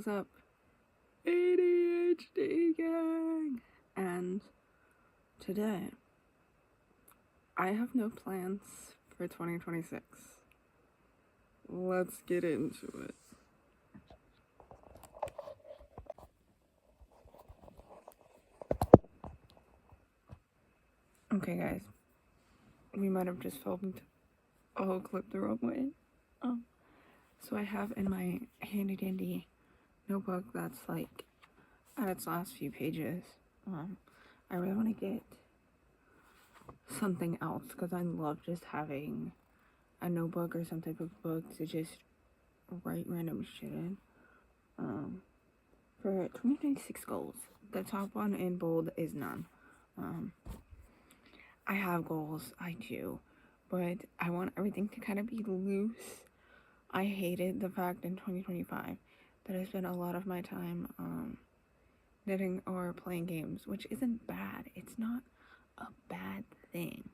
is up, ADHD gang? And today, I have no plans for 2026. Let's get into it. Okay, guys, we might have just filmed a whole clip the wrong way. So I have in my handy dandy notebook that's like at its last few pages. I really want to get something else because I love just having a notebook or some type of book to just write random shit in. For 2026 goals, the top one in bold is none. I have goals, I do, but I want everything to kind of be loose. I hated the fact in 2025 that I spent a lot of my time knitting or playing games, which isn't bad. It's not a bad thing.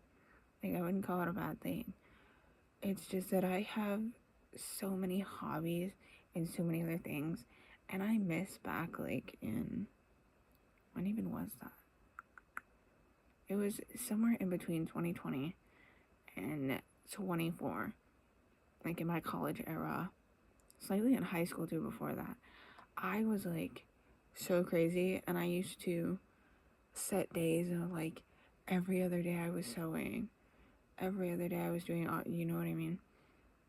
Like, I wouldn't call it a bad thing. It's just that I have so many hobbies and so many other things, and I miss back like in, when even was that? It was somewhere in between 2020 and 24, like in my college era, slightly in high school too before that. I was like so crazy, and I used to set days of like every other day I was sewing, every other day I was doing, you know what I mean?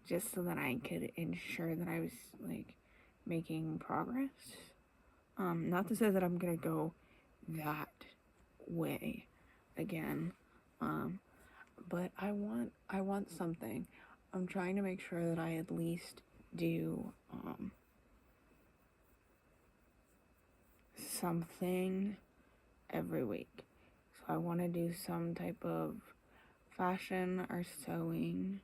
Just so that I could ensure that I was like making progress. Not to say that I'm gonna go that way again, but I want something. I'm trying to make sure that I at least do something every week. So I want to do some type of fashion or sewing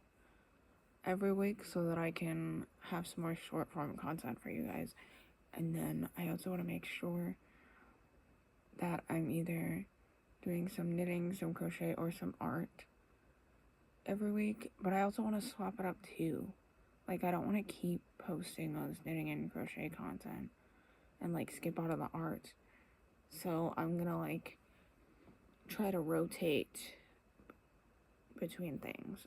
every week so that I can have some more short form content for you guys. And then I also want to make sure that I'm either doing some knitting, some crochet, or some art every week. But I also want to swap it up too. Like, I don't want to keep posting those knitting and crochet content and like skip out of the art. So I'm gonna like try to rotate between things.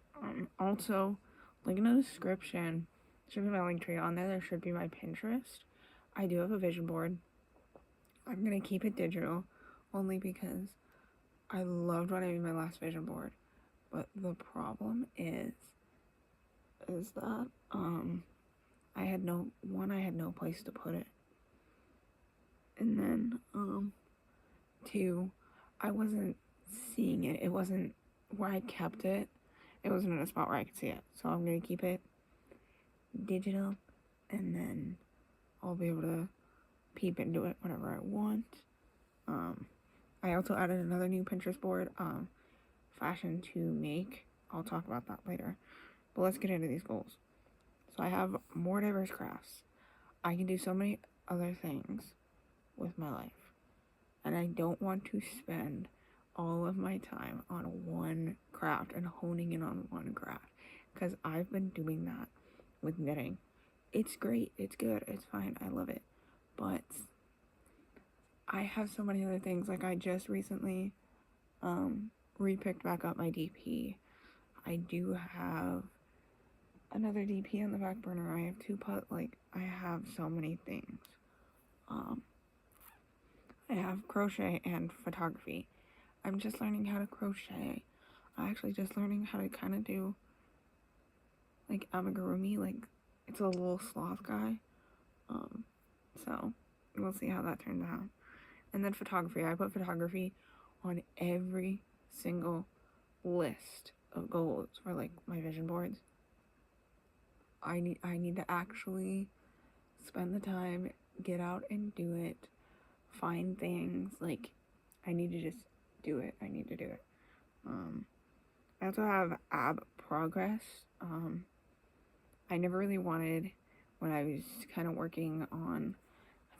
Also, link in the description should be my link tree. On there should be my Pinterest. I do have a vision board. I'm gonna keep it digital only because I loved when I made my last vision board. But the problem is that I had no place to put it. And then 2, I wasn't seeing it. It wasn't where I kept it. It wasn't in a spot where I could see it. So I'm gonna keep it digital, and then I'll be able to peep into it whenever I want. I also added another new Pinterest board, fashion to make. I'll talk about that later. But let's get into these goals. So I have more diverse crafts. I can do so many other things with my life. And I don't want to spend all of my time on one craft and honing in on one craft. Because I've been doing that with knitting. It's great. It's good. It's fine. I love it. But I have so many other things. Like, I just recently repicked back up my DP. I do have another DP on the back burner. I have I have so many things. I have crochet and photography. I'm just learning how to crochet. I'm actually just learning how to kind of do like amigurumi, like it's a little sloth guy. So we'll see how that turns out. And then photography. I put photography on every single list of goals for like my vision boards. I need to actually spend the time, get out and do it, find things. Like, I need to just do it. I need to do it. I also have ab progress. I never really wanted, when I was kind of working on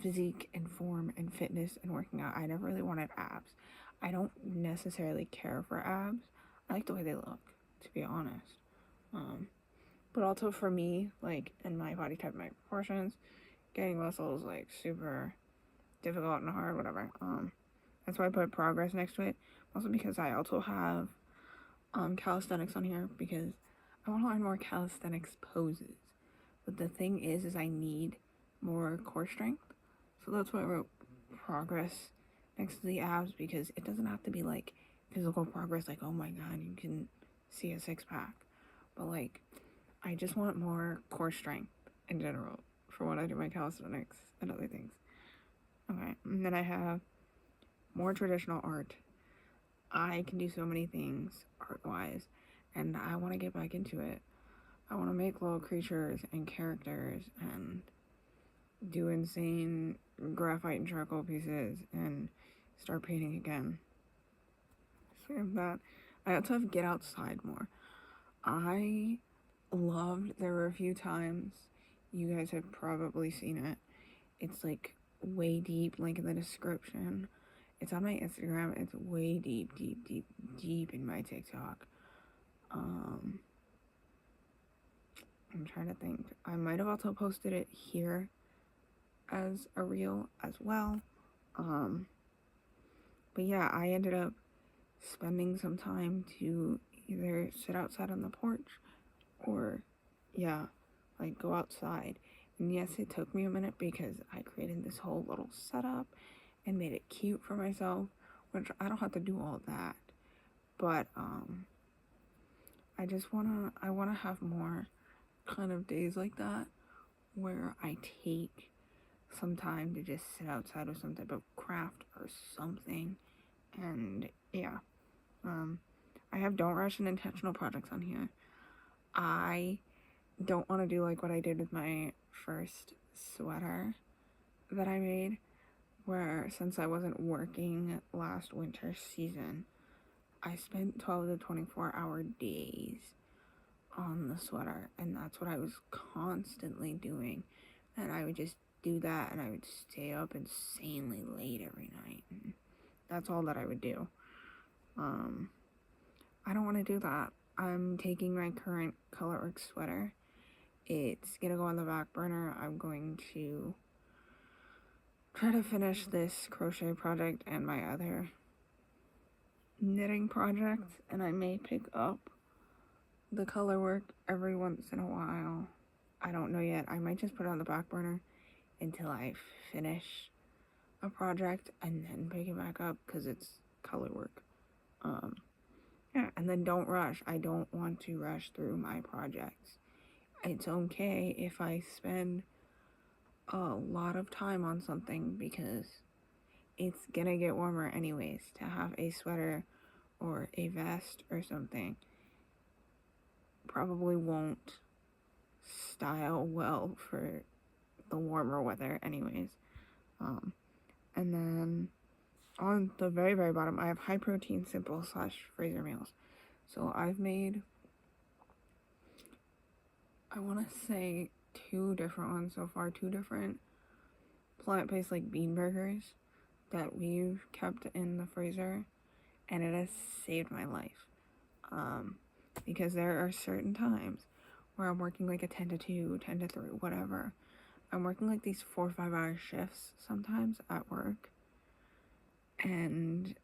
physique and form and fitness and working out, I never really wanted abs. I don't necessarily care for abs. I like the way they look, to be honest. But also for me, like, in my body type, my proportions, getting muscle is like super difficult and hard, whatever. That's why I put progress next to it. Also because I also have calisthenics on here because I want to learn more calisthenics poses. But the thing is I need more core strength. So that's why I wrote progress next to the abs, because it doesn't have to be like physical progress, like, oh my god, you can see a six-pack. But like, I just want more core strength in general for when I do my calisthenics and other things. Okay, and then I have more traditional art. I can do so many things art-wise, and I want to get back into it. I want to make little creatures and characters and do insane graphite and charcoal pieces and start painting again. So that I also have to get outside more. I loved, there were a few times, you guys have probably seen it. It's like way deep, link in the description. It's on my Instagram. It's way deep in my TikTok. I'm trying to think. I might have also posted it here as a reel as well. But yeah, I ended up spending some time to either sit outside on the porch or, yeah, like go outside. And yes, it took me a minute because I created this whole little setup and made it cute for myself, which I don't have to do all that. But I wanna have more kind of days like that where I take some time to just sit outside with some type of craft or something. And yeah, I have don't rush and intentional projects on here. I don't want to do like what I did with my first sweater that I made, where since I wasn't working last winter season, I spent 12 to 24-hour days on the sweater, and that's what I was constantly doing. And I would just do that, and I would stay up insanely late every night, and that's all that I would do. I don't want to do that. I'm taking my current Colorwork sweater. It's gonna go on the back burner. I'm going to try to finish this crochet project and my other knitting project, and I may pick up the Colorwork every once in a while. I don't know yet. I might just put it on the back burner until I finish a project and then pick it back up because it's Colorwork. Yeah, and then don't rush. I don't want to rush through my projects. It's okay if I spend a lot of time on something because it's gonna get warmer anyways. To have a sweater or a vest or something probably won't style well for the warmer weather anyways. And then on the very bottom, I have high protein simple / freezer meals. So I've made, I want to say 2 different ones so far, 2 different plant-based like bean burgers that we've kept in the freezer, and it has saved my life. Because there are certain times where I'm working like a 10 to 2, 10 to 3, whatever. I'm working like these 4 or 5 hour shifts sometimes at work, and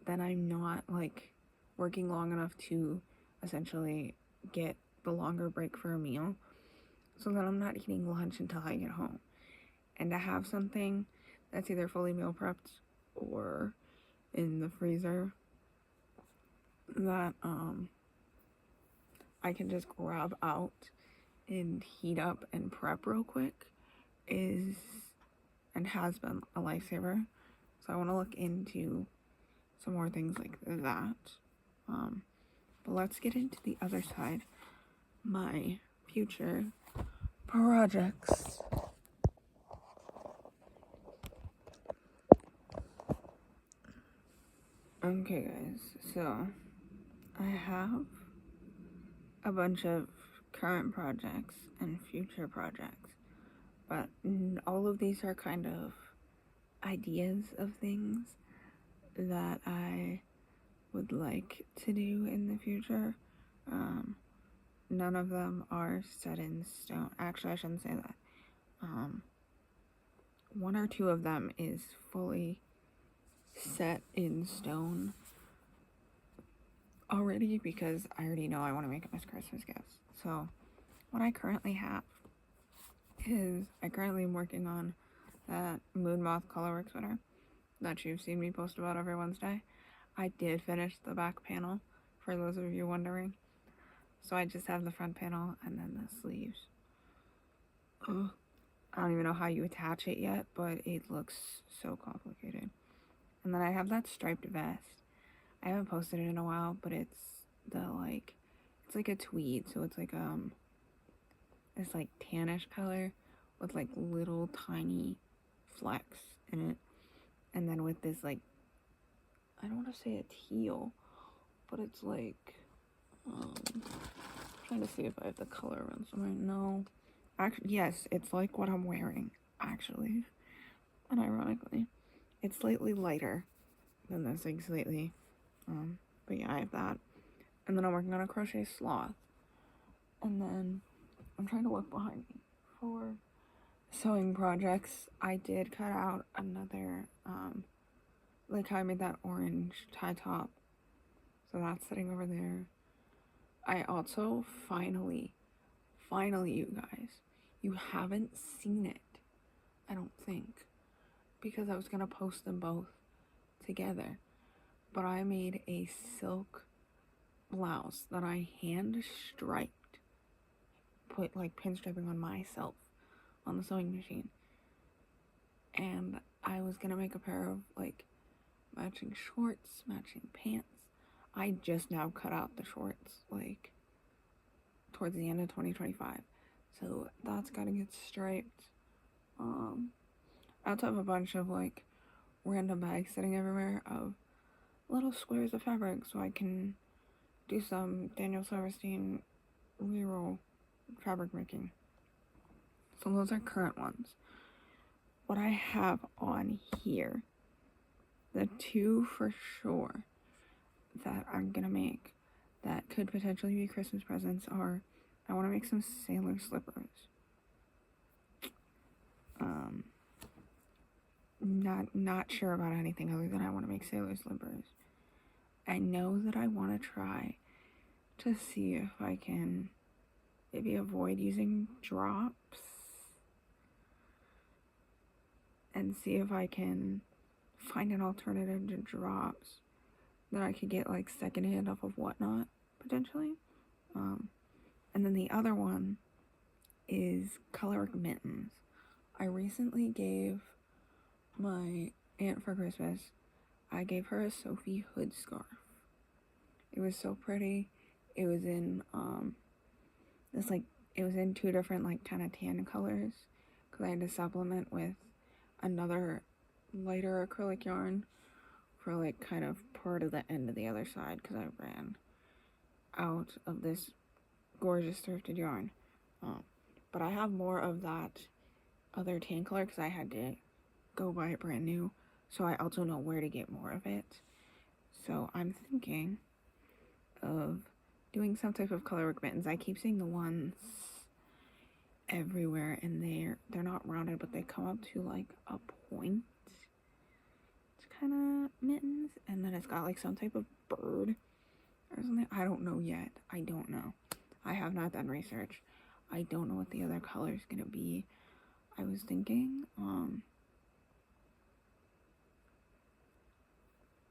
then I'm not like working long enough to essentially get the longer break for a meal, so that I'm not eating lunch until I get home. And to have something that's either fully meal prepped or in the freezer that I can just grab out and heat up and prep real quick is and has been a lifesaver. So I want to look into some more things like that. But let's get into the other side, my future projects. Okay guys, so I have a bunch of current projects and future projects, but all of these are kind of ideas of things that I would like to do in the future. None of them are set in stone. Actually, I shouldn't say that. One or two of them is fully set in stone already because I already know I want to make them as Christmas gifts. So what I currently have is I currently am working on that Moon Moth Colorworks sweater that you've seen me post about every Wednesday. I did finish the back panel, for those of you wondering. So I just have the front panel and then the sleeves. Ugh. I don't even know how you attach it yet, but it looks so complicated. And then I have that striped vest. I haven't posted it in a while, but it's it's like a tweed, so it's like this like tannish color with like little tiny flecks in it. And then with this like, I don't want to say a teal, but it's like, trying to see if I have the color around somewhere. No. Actually, yes, it's like what I'm wearing, actually. And ironically, it's slightly lighter than this, like slightly. But yeah, I have that. And then I'm working on a crochet sloth. And then I'm trying to look behind me for sewing projects. I did cut out another, like how I made that orange tie top. So that's sitting over there. I also finally, you guys, you haven't seen it, I don't think, because I was going to post them both together. But I made a silk blouse that I hand striped, put like pinstriping on myself on the sewing machine. And I was gonna make a pair of like matching shorts, matching pants. I just now cut out the shorts like towards the end of 2025. So that's gotta get striped. I also have a bunch of like random bags sitting everywhere of little squares of fabric so I can do some Daniel Silverstein reroll fabric making. So those are current ones. What I have on here, the two for sure that I'm gonna make that could potentially be Christmas presents are, I want to make some sailor slippers. Not sure about anything other than I want to make sailor slippers. I know that I want to try to see if I can maybe avoid using drops and see if I can find an alternative to drops that I could get like secondhand off of Whatnot potentially. And then the other one is colorwork mittens. I recently gave my aunt for Christmas, I gave her a Sophie Hood scarf. It was so pretty. It was in it was in two different like kind of tan colors because I had to supplement with another lighter acrylic yarn for like kind of part of the end of the other side because I ran out of this gorgeous thrifted yarn. But I have more of that other tan color because I had to go buy it brand new, so I also know where to get more of it. So I'm thinking of doing some type of colorwork mittens. I keep seeing the ones everywhere and they're not rounded, but they come up to like a point. It's kind of mittens, and then it's got like some type of bird or something. I don't know yet. I don't know. I have not done research. I don't know what the other color is gonna be. I was thinking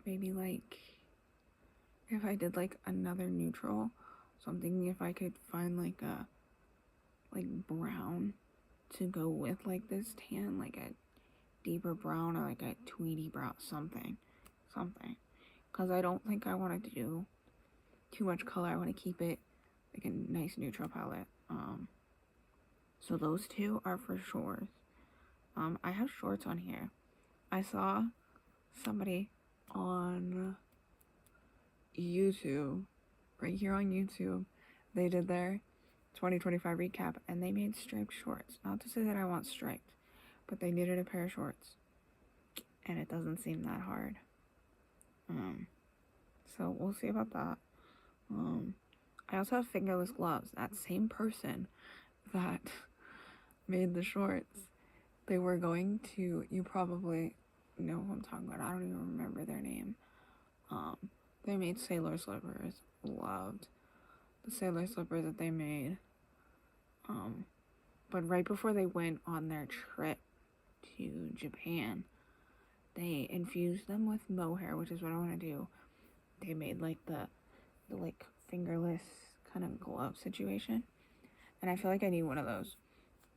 maybe like if I did like another neutral, so I'm thinking if I could find like a brown to go with like this tan, like a deeper brown or like a tweedy brown, something, because I don't think I want to do too much color. I want to keep it like a nice neutral palette. So those two are for sure. I have shorts on here. I saw somebody on YouTube, right here on YouTube, they did their 2025 recap and they made striped shorts. Not to say that I want striped, but they needed a pair of shorts and it doesn't seem that hard. So we'll see about that. I also have fingerless gloves. That same person that made the shorts, they were going to, you probably know who I'm talking about, I don't even remember their name. They made sailor slippers. Loved the sailor slippers that they made. But right before they went on their trip to Japan, they infused them with mohair, which is what I want to do. They made like the like fingerless kind of glove situation, and I feel like I need one of those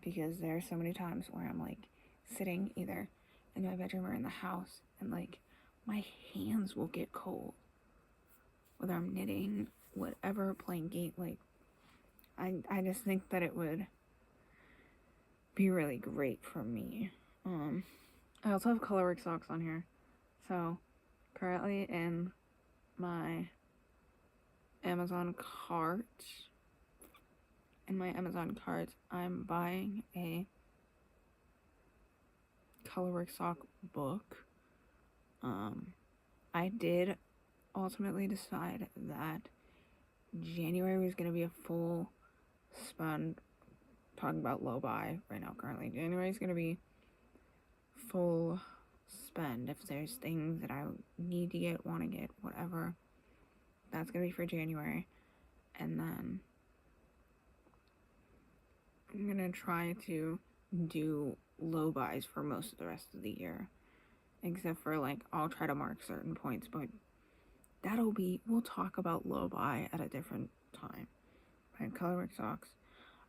because there are so many times where I'm like sitting either in my bedroom or in the house, and like my hands will get cold, whether I'm knitting, whatever, playing game. Like I just think that it would be really great for me. I also have Colorwork socks on here. So currently in my Amazon cart, I'm buying a Colorwork sock book. I did ultimately decide that January was going to be a full spend. Talking about low buy right now currently. January is going to be full spend. If there's things that I need to get, want to get, whatever, that's going to be for January. And then I'm going to try to do low buys for most of the rest of the year. Except for like, I'll try to mark certain points, but we'll talk about low buy at a different time. Right, Colorwork socks.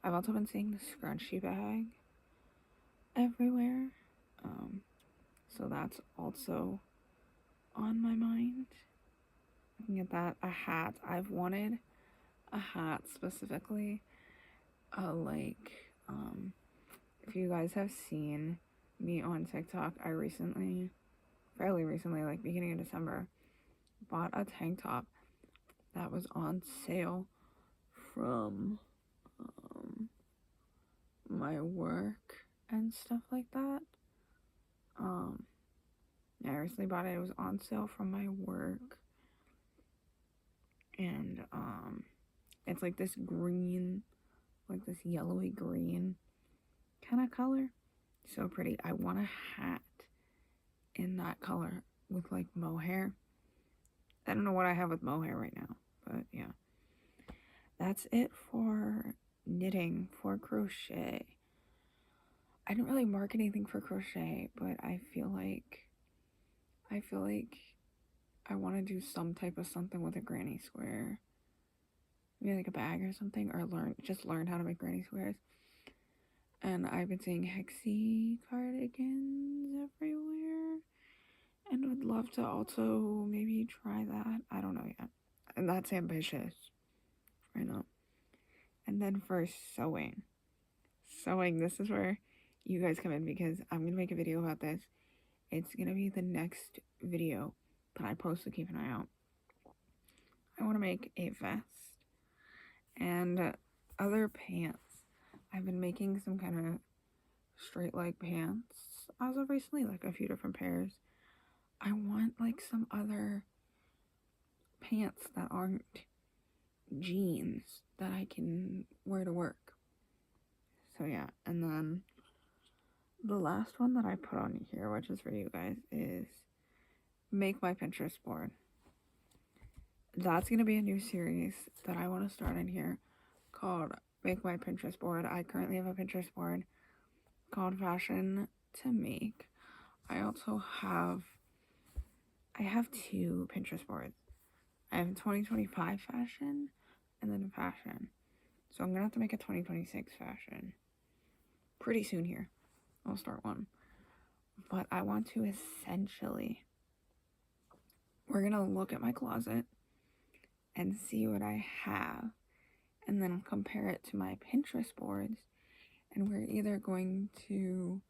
I've also been seeing the scrunchie bag everywhere. So that's also on my mind. I can get that. A hat. I've wanted a hat specifically. If you guys have seen me on TikTok, I fairly recently, like beginning of December, bought a tank top that was on sale from my work and stuff like that. I recently bought it. It was on sale from my work, and it's like this green, like this yellowy green kind of color. So pretty. I want a hat in that color with like mohair. I don't know what I have with mohair right now, but yeah. That's it for knitting, for crochet. I didn't really mark anything for crochet, but I feel like I want to do some type of something with a granny square. Maybe like a bag or something, or learn how to make granny squares. And I've been seeing Hexie cardigans everywhere, and would love to also maybe try that. I don't know yet. And that's ambitious. Right now. And then for sewing, this is where you guys come in, because I'm going to make a video about this. It's going to be the next video that I post, so keep an eye out. I want to make a vest and other pants. I've been making some kind of straight leg pants as of recently, like a few different pairs. I want like some other pants that aren't jeans that I can wear to work. So yeah, and then the last one that I put on here, which is for you guys, is make my Pinterest board. That's going to be a new series that I want to start in here called Make My Pinterest Board. I currently have a Pinterest board called Fashion to Make. I have two Pinterest boards. I have 2025 fashion and then fashion. So I'm going to have to make a 2026 fashion pretty soon here. I'll start one. But I want to we're going to look at my closet and see what I have, and then compare it to my Pinterest boards, and we're either going to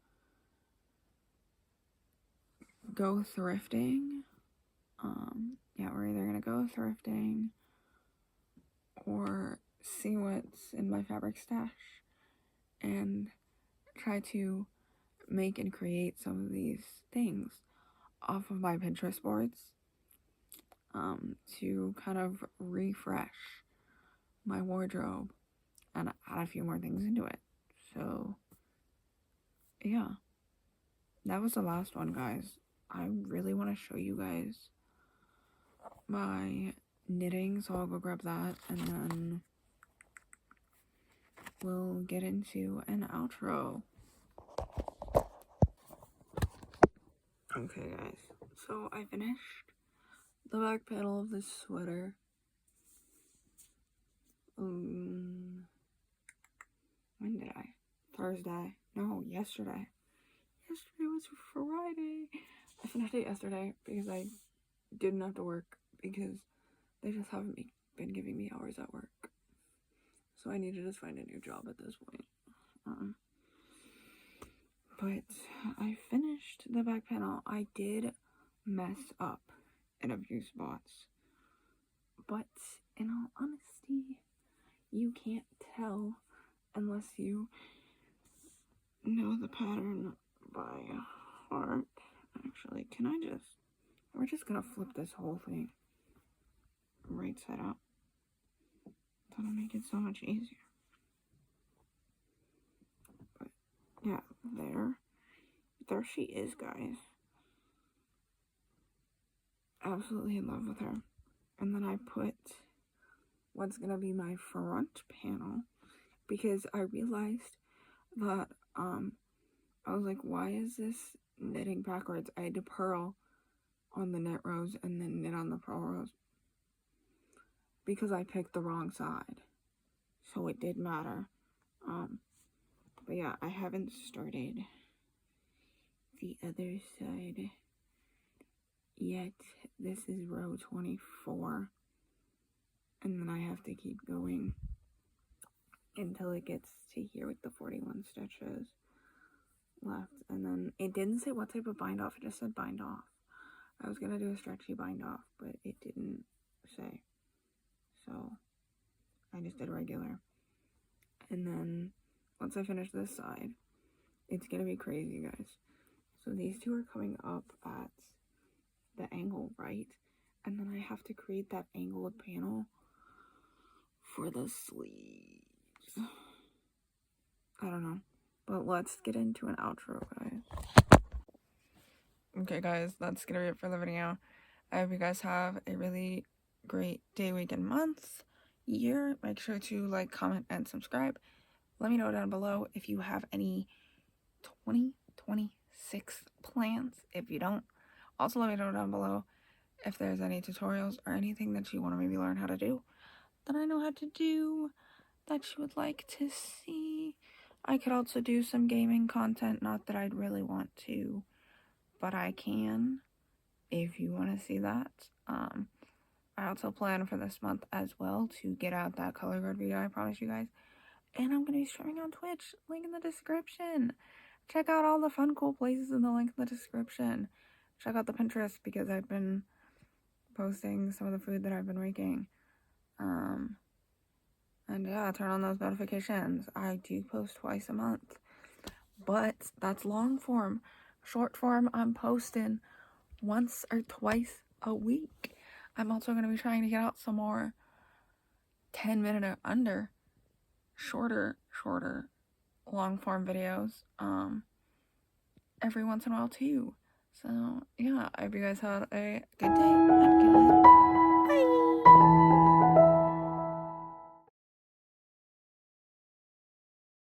go thrifting, we're either going to go thrifting or see what's in my fabric stash and try to make and create some of these things off of my Pinterest boards, to kind of refresh my wardrobe and add a few more things into it. So yeah, that was the last one, guys. I really want to show you guys my knitting, so I'll go grab that, and then we'll get into an outro. Okay, guys, so I finished the back panel of this sweater. When did I? Thursday. No, yesterday. Yesterday was Friday. I finished it yesterday because I didn't have to work because they just haven't been giving me hours at work. So I need to just find a new job at this point. But I finished the back panel. I did mess up in a few spots. But in all honesty, you can't tell unless you know the pattern by heart. Actually, we're just gonna flip this whole thing right side up. That'll make it so much easier. But yeah, there she is, guys. Absolutely in love with her. And then I put what's gonna be my front panel because I realized that I was like, why is this knitting backwards? I had to purl on the knit rows and then knit on the purl rows because I picked the wrong side, so it did matter. But yeah, I haven't started the other side yet. This is row 24, and then I have to keep going until it gets to here with the 41 stitches left. And then it didn't say what type of bind off, it just said bind off. I was gonna do a stretchy bind off, but it didn't say, so I just did regular. And then once I finish this side, it's gonna be crazy, guys. So these two are coming up at the angle, right? And then I have to create that angled panel for the sleeves. I don't know, but let's get into an outro, guys. Okay, guys, that's gonna be it for the video. I hope you guys have a really great day, week, and month, year. Make sure to like, comment, and subscribe. Let me know down below if you have any 2026 plans. If you don't, also let me know down below if there's any tutorials or anything that you want to maybe learn how to do that I know how to do that you would like to see. I could also do some gaming content, not that I'd really want to, but I can if you want to see that. I also plan for this month as well to get out that color guard video I promised you guys. And I'm going to be streaming on Twitch, link in the description. Check out all the fun, cool places in the link in the description. Check out the Pinterest because I've been posting some of the food that I've been making. And yeah, turn on those notifications. I do post twice a month, but that's long form. Short form, I'm posting once or twice a week. I'm also going to be trying to get out some more 10-minute or under shorter long form videos every once in a while too. So yeah, I hope you guys had a good day and good